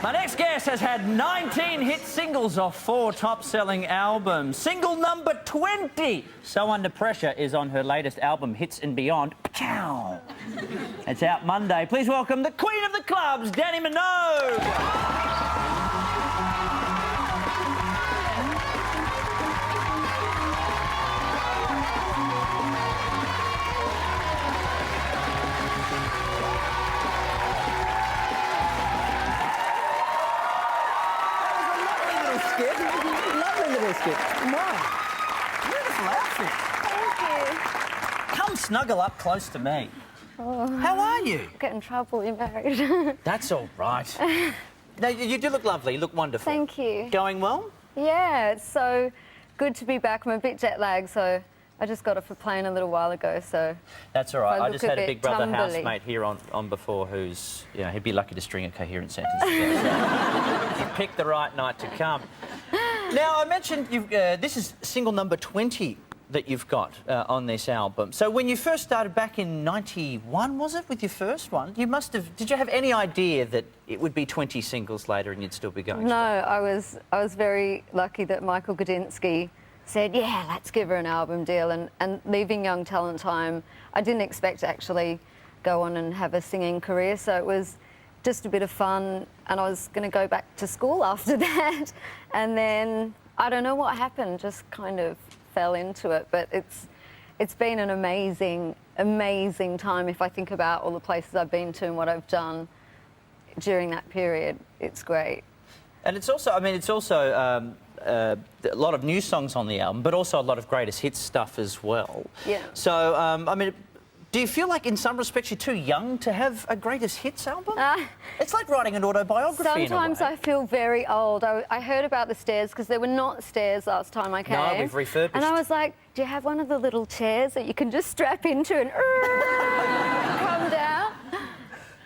My next guest has had 19 hit singles off 4 top-selling albums. Single number 20, So Under Pressure, is on her latest album, Hits and Beyond. Pow! It's out Monday. Please welcome the Queen of the Clubs, Dannii Minogue. Lovely little skit. Wow. Beautiful outfit. Thank you. Come snuggle up close to me. Oh. How are you? Get in trouble, you're married. That's all right. No, you do look lovely. You look wonderful. Thank you. Going well? Yeah, it's so good to be back. I'm a bit jet lagged, so I just got off a plane a little while ago, so... That's all right. I just had a big brother tumbly. housemate here on before who's, you know, he'd be lucky to string a coherent sentence together. So you picked the right night to come. Now, I mentioned this is single number 20 that you've got on this album. So when you first started back in 91, was it, with your first one? You must have... Did you have any idea that it would be 20 singles later and you'd still be going? No, I was very lucky that Michael Gudinski said, yeah, let's give her an album deal. And leaving Young Talent Time, I didn't expect to actually go on and have a singing career, so it was just a bit of fun, and I was going to go back to school after that. And then, I don't know what happened, just kind of fell into it. But it's been an amazing, amazing time. If I think about all the places I've been to and what I've done during that period, it's great. And it's also, I mean, it's also a lot of new songs on the album, but also a lot of greatest hits stuff as well. Yeah. So, I mean, do you feel like in some respects you're too young to have a greatest hits album? It's like writing an autobiography. Sometimes I feel very old. I heard about the stairs because there were not stairs last time I came. No, we've refurbished. And I was like, do you have one of the little chairs that you can just strap into and come down?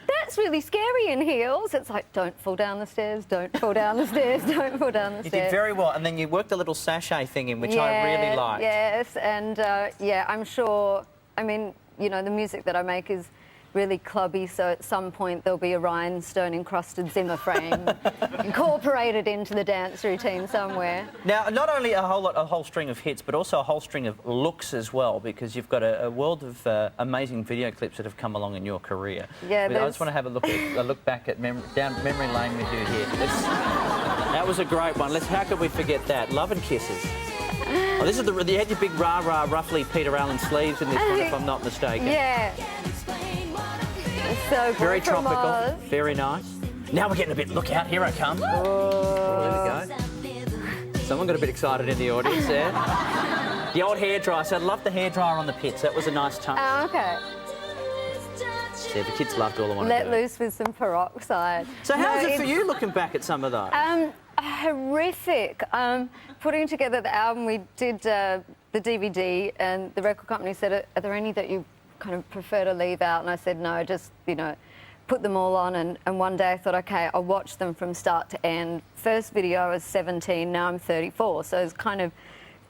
That's really scary in heels. It's like, don't fall down the stairs, don't fall down the stairs, don't fall down the stairs. You did very well, and then you worked a little sachet thing in, which I really liked. Yes, and yeah, I'm sure, I mean, you know, the music that I make is really clubby, so at some point there'll be a rhinestone-encrusted Zimmer frame incorporated into the dance routine somewhere. Now, not only a whole string of hits, but also a whole string of looks as well, because you've got a world of amazing video clips that have come along in your career. Yeah, I just want to have a look back at down memory lane with you here. That was a great one. How could we forget that? Love and Kisses. Oh, this is you had your big rah-rah, roughly Peter Allen sleeves in this one, if I'm not mistaken. Yeah. So very tropical, very nice. Now we're getting a bit, look out, here I come. Oh, there we go. Someone got a bit excited in the audience there. The old hairdryer, so I love the hairdryer on the pits. That was a nice touch. Oh, okay. Yeah, the kids loved all I wanted to do. Let loose with some peroxide. So how's it for you looking back at some of those? Horrific. Putting together the album, we did the DVD, and the record company said, are there any that you kind of prefer to leave out? And I said, no, just, you know, put them all on. And one day I thought, OK, I'll watch them from start to end. First video I was 17, now I'm 34, so it's kind of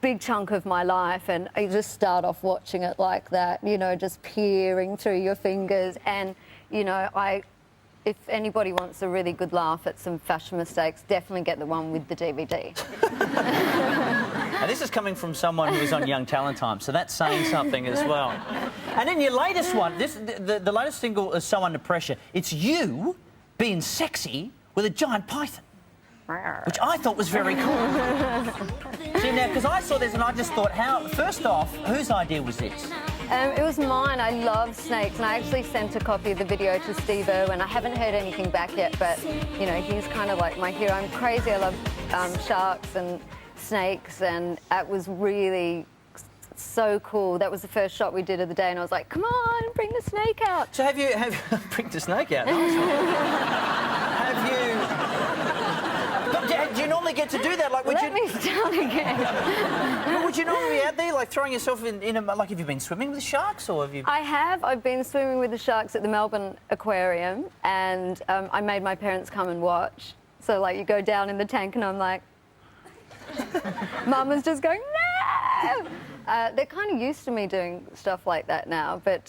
big chunk of my life, and you just start off watching it like that, you know, just peering through your fingers. And, you know, if anybody wants a really good laugh at some fashion mistakes, definitely get the one with the DVD. And this is coming from someone who was on Young Talent Time, so that's saying something as well. And then your latest one, the latest single is So Under Pressure. It's you being sexy with a giant python, which I thought was very cool. See, now, because I saw this and I just thought, first off, whose idea was this? It was mine. I love snakes, and I actually sent a copy of the video to Steve Irwin. I haven't heard anything back yet, but, you know, he's kind of like my hero. I'm crazy. I love sharks and snakes, and it was really so cool. That was the first shot we did of the day, and I was like, come on, bring the snake out. So bring the snake out? Do you normally get to do that? Like, Let me start again. Would you normally be out there, like, throwing yourself in a... Like, have you been swimming with sharks, or have you... I have. I've been swimming with the sharks at the Melbourne Aquarium, and I made my parents come and watch. So, like, you go down in the tank, and I'm like... Mum was just going, no! They're kind of used to me doing stuff like that now, but,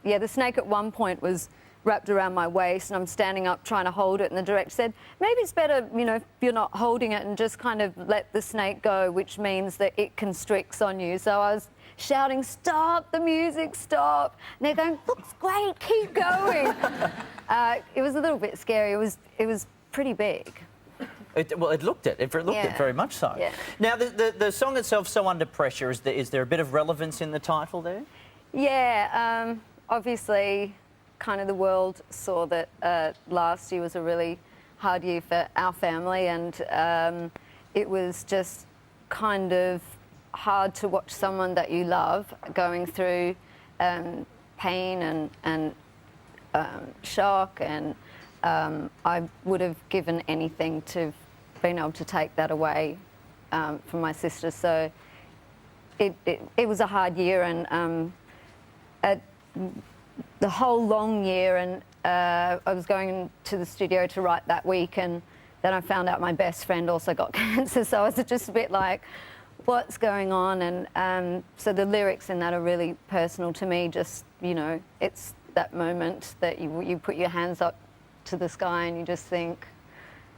yeah, the snake at one point was wrapped around my waist and I'm standing up trying to hold it, and the director said, maybe it's better, you know, if you're not holding it and just kind of let the snake go, which means that it constricts on you. So I was shouting, stop the music, stop. And they're going, looks great, keep going. It was a little bit scary. It was pretty big. It looked it very much so. Yeah. Now, the song itself, So Under Pressure, is there a bit of relevance in the title there? Yeah, obviously, kind of the world saw that last year was a really hard year for our family, and it was just kind of hard to watch someone that you love going through pain and shock, and I would have given anything to have been able to take that away from my sister. So it was a hard year, and the whole long year, and I was going to the studio to write that week, and then I found out my best friend also got cancer, so I was just a bit like, what's going on? And so the lyrics in that are really personal to me. Just, you know, it's that moment that you put your hands up to the sky and you just think,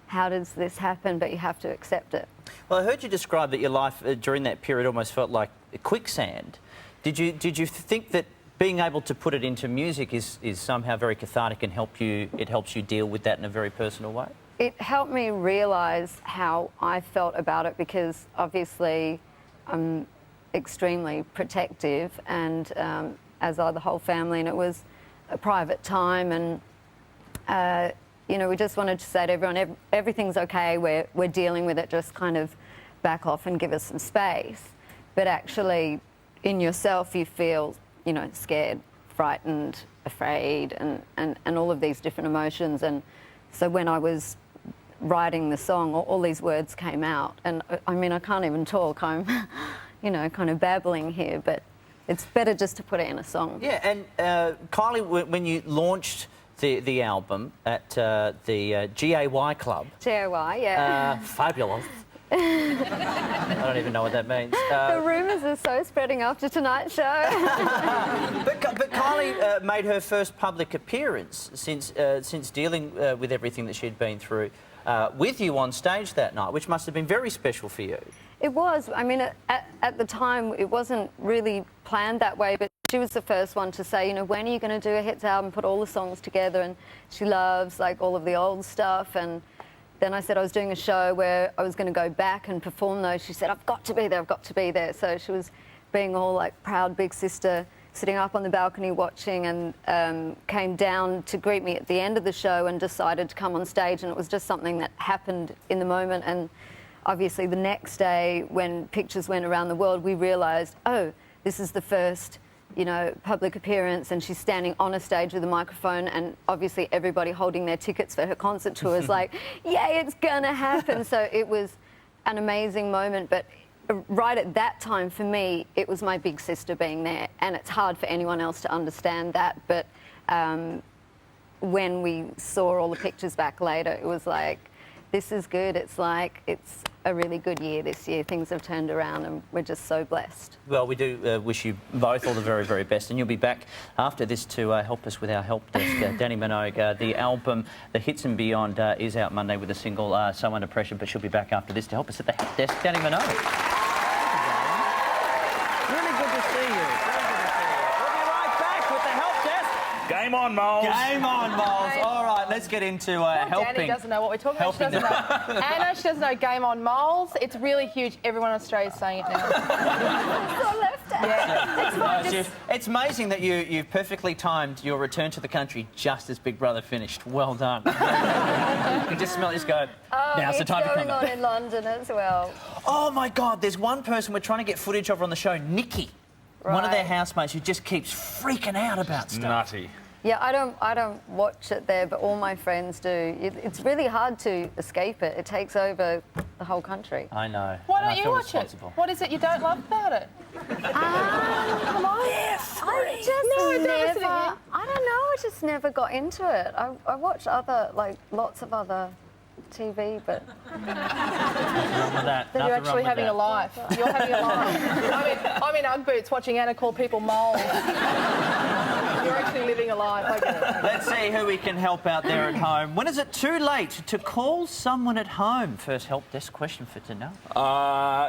how does this happen? But you have to accept it. Well, I heard you describe that your life during that period almost felt like quicksand. Did you think that being able to put it into music is somehow very cathartic and it helps you deal with that in a very personal way? It helped me realise how I felt about it, because obviously I'm extremely protective, and as are the whole family, and it was a private time, and you know, we just wanted to say to everyone, everything's okay, we're dealing with it, just kind of back off and give us some space. But actually, in yourself, you feel, you know, scared, frightened, afraid, and all of these different emotions. And so when I was writing the song, all these words came out, and I mean, I can't even talk. I'm, you know, kind of babbling here, but it's better just to put it in a song. Yeah, and Kylie, when you launched the album at the GAY Club. GAY, yeah. Fabulous. I don't even know what that means. The rumours are so spreading after tonight's show. but Kylie made her first public appearance since dealing with everything that she'd been through with you on stage that night, which must have been very special for you. It was. I mean, at the time, it wasn't really planned that way, but she was the first one to say, you know, when are you going to do a hits album, put all the songs together? And she loves, like, all of the old stuff. And then I said I was doing a show where I was going to go back and perform those. She said, I've got to be there, I've got to be there. So she was being all, like, proud big sister, sitting up on the balcony watching, and came down to greet me at the end of the show and decided to come on stage. And it was just something that happened in the moment. And obviously the next day, when pictures went around the world, we realised, oh, this is the first, you know, public appearance, and she's standing on a stage with a microphone, and obviously everybody holding their tickets for her concert tour is like, yay, it's gonna happen. So it was an amazing moment, but right at that time, for me, it was my big sister being there, and it's hard for anyone else to understand that, but when we saw all the pictures back later, it was like, this is good. It's like, it's a really good year this year. Things have turned around, and we're just so blessed. Well, we do wish you both all the very, very best, and you'll be back after this to help us with our help desk. Dannii Minogue, the album, The Hits and Beyond, is out Monday with a single, So Under Pressure, but she'll be back after this to help us at the help desk. Dannii Minogue. Game on, Moles. Game on, Moles. All right, let's get into helping. Dannii doesn't know what we're talking about. She doesn't know. Anna, she doesn't know Game on, Moles. It's really huge. Everyone in Australia is saying it now. It's amazing that you've perfectly timed your return to the country just as Big Brother finished. Well done. You can just smell this go. Oh, now's the time to come. It's going on in London as well. Oh, my God, there's one person we're trying to get footage of on the show, Nikki. Right. One of their housemates who just keeps freaking out about stuff. Nutty. Yeah, I don't watch it there, but all my friends do. It's really hard to escape it. It takes over the whole country. I know. Why don't you watch it? What is it you don't love about it? Come on. Yeah, I just I don't know. I just never got into it. I watch other, like, lots of other TV, but that. You're actually having a life. You're having a life. I'm in Ugg boots watching Anna call people moles. You're actually living a life. I get it. Let's see who we can help out there at home. When is it too late to call someone at home? First help desk question for tonight.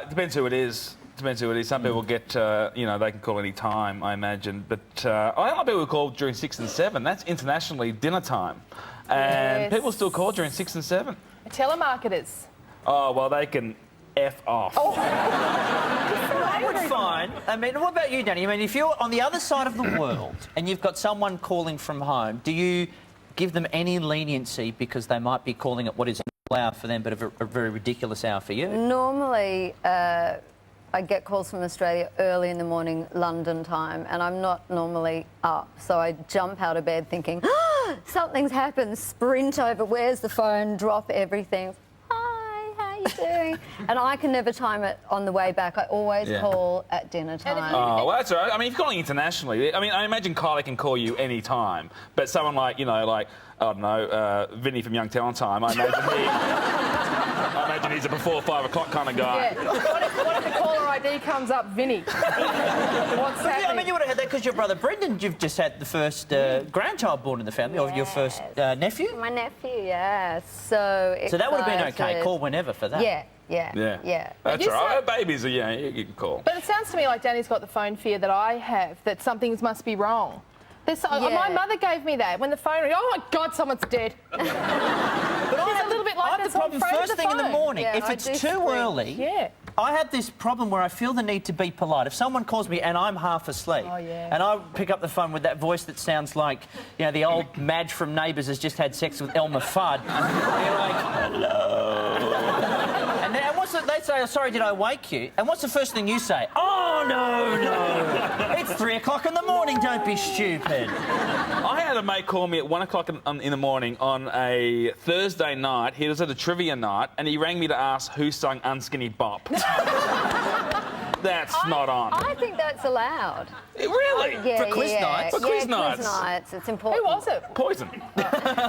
Depends who it is. Depends who it is. Some people get, you know, they can call any time, I imagine. But I don't like people who call during 6 and 7. That's internationally dinner time. And Yes. people still call during 6 and 7. Telemarketers. Oh, well, they can F off. Oh. I would find... I mean, what about you, Dannii? I mean, if you're on the other side of the world and you've got someone calling from home, do you give them any leniency because they might be calling at what is a normal hour for them but a very ridiculous hour for you? Normally, I get calls from Australia early in the morning, London time, and I'm not normally up. So I jump out of bed thinking, oh, something's happened, sprint over, where's the phone, drop everything. Hi, how you doing? And I can never time it on the way back. I always call at dinner time. Oh, well, that's all right. I mean, if you're calling internationally, I mean, I imagine Kylie can call you any time, but someone like, you know, like, I don't know, Vinny from Young Talent Time, I imagine he's a before 5 o'clock kind of guy. Yeah. What if the caller ID comes up, Vinny? What's happening? Yeah, I mean, you would have had that because your brother Brendan, you've just had the first grandchild born in the family, or your first nephew? My nephew, yeah. So that would have been okay. excited. Call whenever for that. Yeah. That's all right. Babies are, yeah, you can call. But it sounds to me like Danny's got the phone fear that I have, that something must be wrong. My mother gave me that when the phone rang. Oh my God, someone's dead. But I have a little bit like I have this. the problem I'm afraid of first the thing in the phone. morning. Yeah, if I it's do too sprint. early, Yeah. I have this problem where I feel the need to be polite. If someone calls me and I'm half asleep, and I pick up the phone with that voice that sounds like, you know, the old Madge from Neighbours has just had sex with Elmer Fudd, you're like, hello. And then they say, oh, sorry, did I wake you? And what's the first thing you say? Oh, no. It's 3 o'clock in the morning, don't be stupid. I had a mate call me at 1 o'clock in the morning on a Thursday night. He was at a trivia night, and he rang me to ask who sung Unskinny Bop. That's not on. I think that's allowed. Really? Yeah, For quiz nights? For quiz nights. Quiz nights. It's important. Who was it? Poison.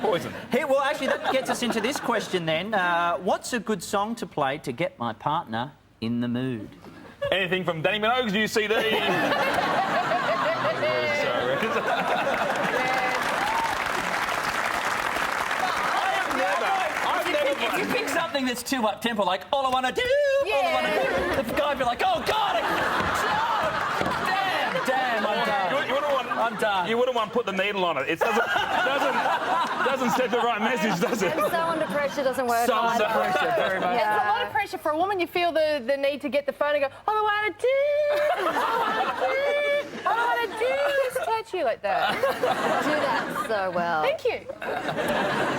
Poison. Hey, well, actually, that gets us into this question then. What's a good song to play to get my partner in the mood? Anything from Dannii Minogue's new CD. If you pick something that's too up-tempo, like all I want to do, all I want to do, the guy would be like, oh, God, damn, I'm done. I'm done. You wouldn't want to put the needle on it. It doesn't set the right message, does it? And so under pressure doesn't work. So under either. pressure, very much. It's a lot of pressure for a woman. You feel the need to get the phone and go, all I want to do, all I want to do is touch you like that. Do that so well. Thank you.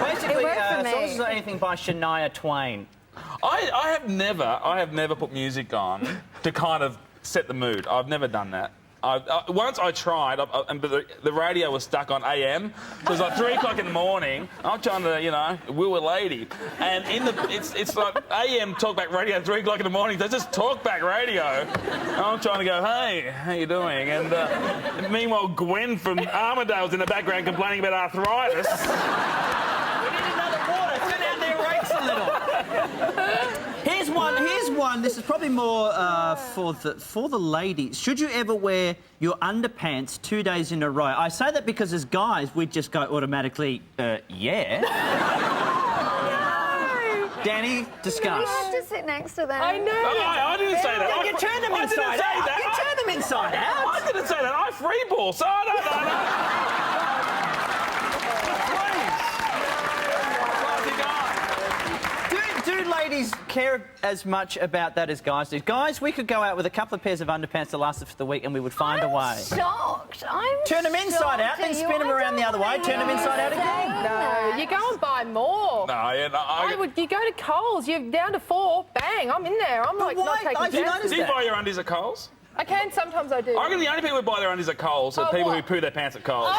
Basically, It worked for as long as me. it's not anything by Shania Twain. I have never put music on to kind of set the mood. I've never done that. Once I tried, but the radio was stuck on AM, so it was like 3 o'clock in the morning. I'm trying to, you know, woo a lady, and it's like AM talkback radio at 3 o'clock in the morning. So it's just talkback radio. And I'm trying to go, hey, how you doing? And meanwhile, Gwen from Armadale's in the background complaining about arthritis. We need another water. Turn down their rates a little. Here's one. This is probably more for the ladies. Should you ever wear your underpants 2 days in a row? I say that because as guys, we'd just go automatically, yeah. Dannii, discuss. You have to sit next to them. I know. I didn't say that. You turn them inside out. You turn them inside out. I didn't say that. I freeball, so I don't know. Do ladies care as much about that as guys do? Guys, we could go out with a couple of pairs of underpants that lasted for the week and we would find a way. Shocked. Turn them inside out, then spin them around the other way, turn them inside out again. No, you go and buy more. You go to Coles, you're down to 4, bang, I'm in there. I'm like not taking chances. Do you buy your undies at Coles? I can, sometimes I do. I reckon the only people who buy their undies at Coles are people who poo their pants at Coles.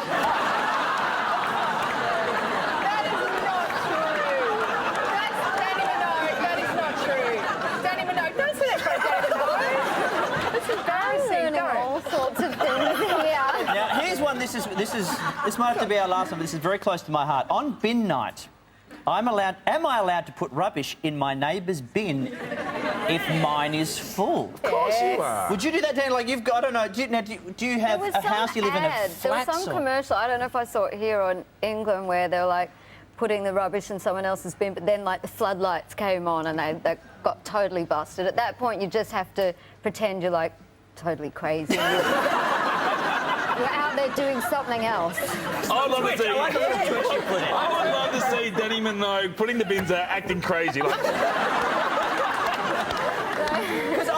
This might have to be our last one, but this is very close to my heart. On bin night, am I allowed to put rubbish in my neighbour's bin if mine is full. Of course you are. Would you do that, Dan? Like you've got, I don't know, do you have There was a some house you live in a ad. There was flat? some commercial, I don't know if I saw it here or in England, where they were like putting the rubbish in someone else's bin, but then like the floodlights came on and they got totally busted. At that point, you just have to pretend you're like totally crazy. You're out there doing something else. I'd love to see. I like the little twitch you put in. I would love to see Dannii Minogue putting the bins out, acting crazy. Like, Because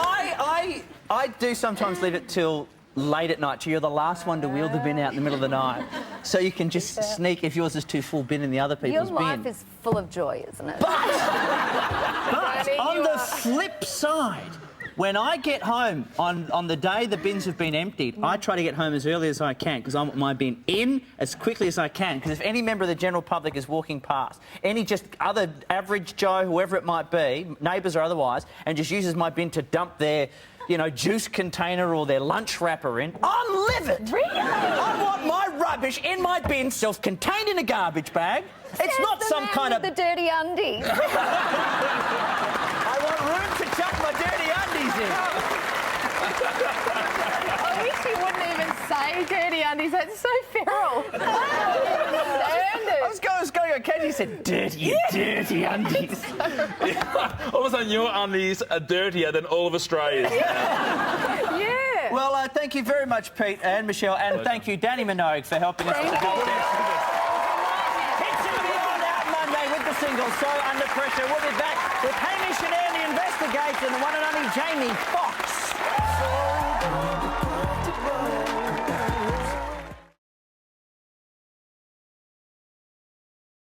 I do sometimes leave it till late at night. So you're the last one to wheel the bin out in the middle of the night. So you can just sneak, if yours is too full, bin in the other people's Your life bin. is full of joy, isn't it? But Dannii, on you the are- flip side, when I get home on the day the bins have been emptied, I try to get home as early as I can because I want my bin in as quickly as I can. Because if any member of the general public is walking past, any just other average Joe, whoever it might be, neighbours or otherwise, and just uses my bin to dump their, you know, juice container or their lunch wrapper in, I'm livid. Really? I want my rubbish in my bin, self-contained in a garbage bag. It's not the some man kind with of... the dirty undies. I want room to chuck my dirty undies in. I wish you wouldn't even say dirty undies. That's so feral. I was going okay. You said dirty undies. all of a sudden, your undies are dirtier than all of Australia's. Yeah. Well, thank you very much, Pete and Michelle, and thank you, Dannii Minogue, for helping us with the whole thing. Hits and Beyond out Monday with the single So Under Pressure. We'll be back with Hamish and Andy Investigates and the one and only Jamie Foxx.